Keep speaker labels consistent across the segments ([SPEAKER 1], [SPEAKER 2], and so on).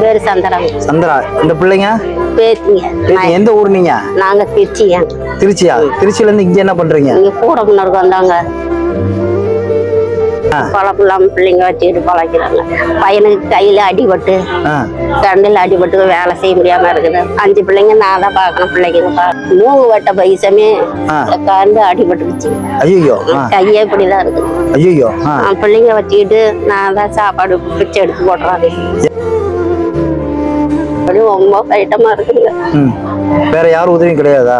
[SPEAKER 1] பேரு சந்திரா.
[SPEAKER 2] சந்திரா. இந்த பிள்ளைங்க
[SPEAKER 1] பேத்திங்க.
[SPEAKER 2] எந்த ஊர் நீங்க?
[SPEAKER 1] நாங்க திருச்சியா.
[SPEAKER 2] திருச்சியா? திருச்சியில இருந்து இங்க என்ன பண்றீங்க?
[SPEAKER 1] இங்க கூட முன்னருக்கு வந்தாங்க. பழப்பெல்லாம் பிள்ளைங்க வச்சுக்கிட்டு பழக்கிறாங்க. பையனுக்கு கையில அடிபட்டு கண்ணில் அடிபட்டு வேலை செய்ய முடியாம இருக்குது. 5 பிள்ளைங்க நான் தான் பார்க்கணும். பிள்ளைங்க மூணு வட்ட பைசமே கண்டு அடிபட்டுருச்சு.
[SPEAKER 2] ஐயோ,
[SPEAKER 1] கையே இப்படிதான் இருக்குது.
[SPEAKER 2] ஐயோ,
[SPEAKER 1] பிள்ளைங்க வச்சுக்கிட்டு நான் தான் சாப்பாடு பிச்சை எடுத்து போடுறாங்க. ரொம்ப கஷ்டமா இருக்குங்க.
[SPEAKER 2] வேற யாரும் உதவியும் கிடையாதா?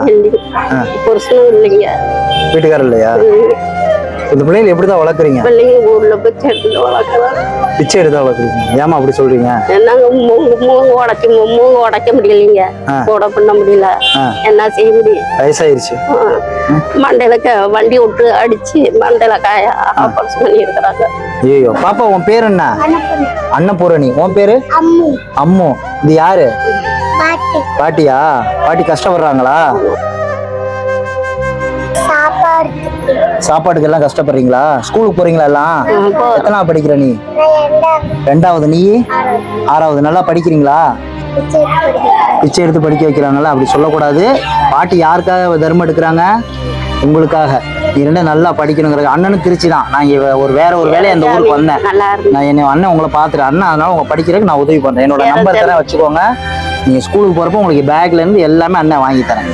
[SPEAKER 1] புருஷனும் இல்லைங்க.
[SPEAKER 2] வீட்டுக்காரர் இல்லையா? இந்த பிள்ளைங்களை எப்படிதான் வளர்க்குறீங்க?
[SPEAKER 1] பிள்ளைங்க ஊர்ல பிச்சை எடுத்து வளர்க்குறாங்க.
[SPEAKER 2] பிச்சை எடுத்து வளர்க்குறீங்க? ஏமா அப்படி சொல்றீங்க?
[SPEAKER 1] நாங்க மூங்க உடைக்க முடியலைங்க. கூட பண்ண முடியல. என்ன செய்ய முடியும்?
[SPEAKER 2] வயசாயிருச்சு.
[SPEAKER 1] மண்டையில வண்டி விட்டு அடிச்சு மண்டையில காய ஆபரேஷன் பண்ணி இருக்கிறாங்க.
[SPEAKER 2] ஐயோ, பாப்பா உன் பேர் என்ன? அன்னபூரணி. உன் பேரு? அம்மு. இது யாரு? பாட்டியா? பாட்டி கஷ்டப்படுறாங்களா? சாப்பாட்டுக்கு எல்லாம் கஷ்டப்படுறீங்களா? ஸ்கூலுக்கு போறீங்களா எல்லாம்? எத்தனாவது படிக்கிற நீ? 2வது. நீ 6வது. நல்லா படிக்கிறீங்களா? பிச்சை எடுத்து படிக்க வைக்கிறாங்களா? அப்படி சொல்லக்கூடாது. பாட்டி யாருக்காக தர்மம் எடுக்கிறாங்க? உங்களுக்காக. நீ 2 நல்லா படிக்கணுங்கிற. அண்ணனும் திருச்சி தான். நான் வேற ஒரு வேலையை அந்த ஊருக்கு வந்தேன். நான் அண்ணன் உங்களை பாத்துறேன். அண்ணன் அதனால உங்க படிக்கிறதுக்கு நான் உதவி பண்றேன். என்னோட நம்பர் தரேன், வச்சுக்கோங்க. நீங்க ஸ்கூலுக்கு போறப்ப உங்களுக்கு பேக்ல இருந்து எல்லாமே அண்ணன் வாங்கி தரேன்.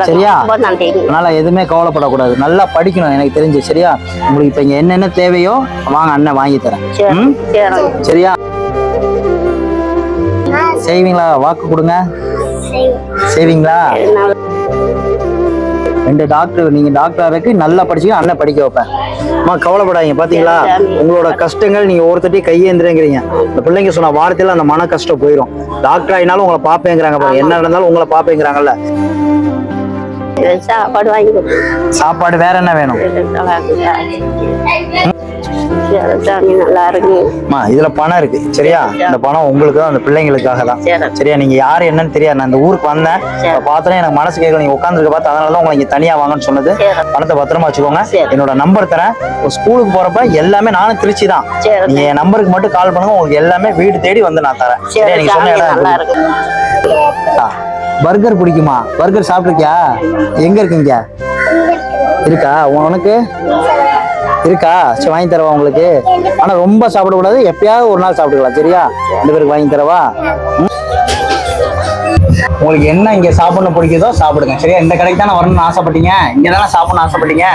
[SPEAKER 2] சரியா? அதனால எதுவுமே கவலைப்படக்கூடாது. நல்லா படிக்கணும் எனக்கு தெரிஞ்சு. சரியா? உங்களுக்கு இப்ப இங்க என்னென்ன தேவையோ வாங்க, அண்ணன் வாங்கி தரேன். சரியா? செய்வீங்களா? வாக்கு கொடுங்க. செய்வீங்களா? 2 டாக்டர். நீங்க டாக்டருக்கு நல்லா படிச்சு அண்ணன் படிக்க வைப்பேன். அம்மா கவலைப்படாதீங்க. பாத்தீங்களா உங்களோட கஷ்டங்கள்? நீங்க ஒருத்தட்டி கையேந்திரங்கிறீங்க. இந்த பிள்ளைங்க சொன்ன வார்த்தையில அந்த மன கஷ்டம் போயிடும். டாக்டர் ஆயினாலும் உங்களை பாப்பேங்கிறாங்க. பாருங்க, என்ன நடந்தாலும் உங்களை பாப்பேங்கிறாங்கல்ல.
[SPEAKER 1] சாப்பாடு வாங்கி.
[SPEAKER 2] சாப்பாடு வேற என்ன வேணும்?
[SPEAKER 1] நல்லா இருக்கு.
[SPEAKER 2] இதுல பணம் இருக்கு. சரியா? இந்த பணம் உங்களுக்கு தான், அந்த பிள்ளைங்களுக்காக தான். சரியா? நீங்க யாரு என்னன்னு தெரியாது. நான் இந்த ஊருக்கு வந்தேன், பார்த்தோன்னே எனக்கு மனசு கேட்கல. நீங்க உட்காந்துருக்க பார்த்து அதனாலதான் உங்களை இங்க தனியா வாங்கன்னு சொன்னது. பணத்தை பத்திரமா வச்சுக்கோங்க. என்னோட நம்பர் தரேன். ஸ்கூலுக்கு போறப்ப எல்லாமே நானும் திருச்சி தான். நீங்க என் நம்பருக்கு மட்டும் கால் பண்ணுங்க. உங்களுக்கு எல்லாமே வீடு தேடி வந்து நான் தரேன். சரியா? நீங்க சொன்ன இடம். பர்கர் பிடிக்குமா? பர்கர் சாப்பிட்டுருக்கியா? எங்க இருக்குங்க? இருக்கா? உனக்கு இருக்கா? சரி, வாங்கி தரவா உங்களுக்கு. ஆனா ரொம்ப சாப்பிடக்கூடாது. எப்பயாவது ஒரு நாள் சாப்பிட்டுக்கலாம். சரியா? 2 பேருக்கு வாங்கி தரவா? உங்களுக்கு என்ன இங்க சாப்பிடணும் பிடிக்குதோ சாப்பிடுங்க. சரியா? இந்த கடைக்கு தானே வரணும்னு ஆசைப்பட்டீங்க. இங்க தானே சாப்பிடணும்னு ஆசைப்பட்டீங்க.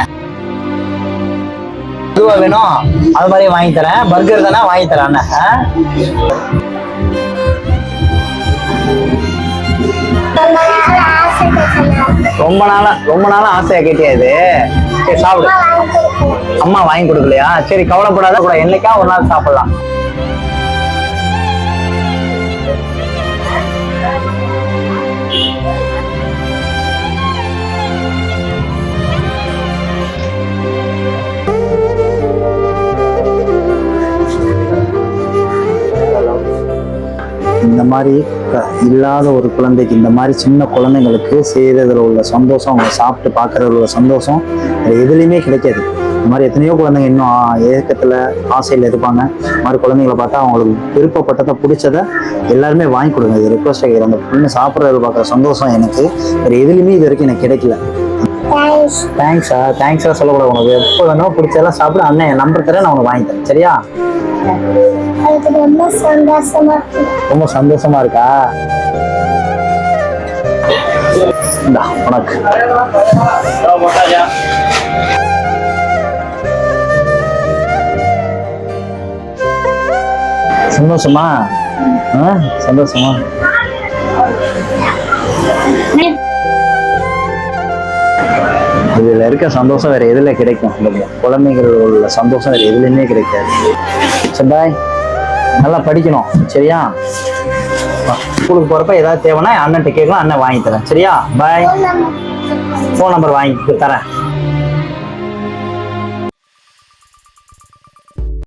[SPEAKER 2] எதுவா வேணும் அது மாதிரியே வாங்கி தரேன். பர்கர் தானே வாங்கி தரேன். ரொம்ப நாளா ஆசையா கேட்டியா இது? சரி, சாப்பிடு. அம்மா வாங்கி கொடுக்கலையா? சரி, கவலைப்படாத. கூட என்னைக்கா ஒரு நாள் சாப்பிடலாம். இந்த மாதிரி இல்லாத ஒரு குழந்தைக்கு, இந்த மாதிரி சின்ன குழந்தைங்களுக்கு செய்யறதுல உள்ள சந்தோஷம், அவங்க சாப்பிட்டு பார்க்கறதுல உள்ள சந்தோஷம் எதுலையுமே கிடைக்காது. இந்த மாதிரி எத்தனையோ குழந்தைங்க இன்னும் ஏக்கத்துல ஆசையில இருப்பாங்க. இந்த மாதிரி குழந்தைங்களை பார்த்தா அவங்களுக்கு விருப்பப்பட்டதை பிடிச்சதை எல்லாருமே வாங்கி கொடுங்க. இது ரிக்வஸ்ட் ஆகிடும். அந்த பிள்ளை சாப்பிட்றது பார்க்குற சந்தோஷம் எனக்கு வேற எதுலையுமே இது வரைக்கும் எனக்கு கிடைக்கல. தேங்க்ஸா சொல்லக்கூடாது. உனக்கு எப்போ வேணும் பிடிச்சதெல்லாம் சாப்பிட. அண்ணன் என் நம்பர் தரேன், நான் உனக்கு வாங்கி தரேன். சரியா? ரொம்ப சந்தோஷமா இருக்கா? உனக்கு சந்தோஷமா? சந்தோஷமா? இதுல இருக்க சந்தோஷம் வேற எதுல கிடைக்கும்? குழந்தைகள் உள்ள சந்தோஷம் வேற எதுலையுமே கிடைக்காது. சரி, பாய். நல்லா படிக்கணும். சரியா? ஸ்கூலுக்கு போறப்ப ஏதாவது தேவைன்னா அண்ணன்ட்ட கேட்கலாம். அண்ணன் வாங்கி தரேன். சரியா? பாய். ஃபோன் நம்பர் வாங்கி தரேன்.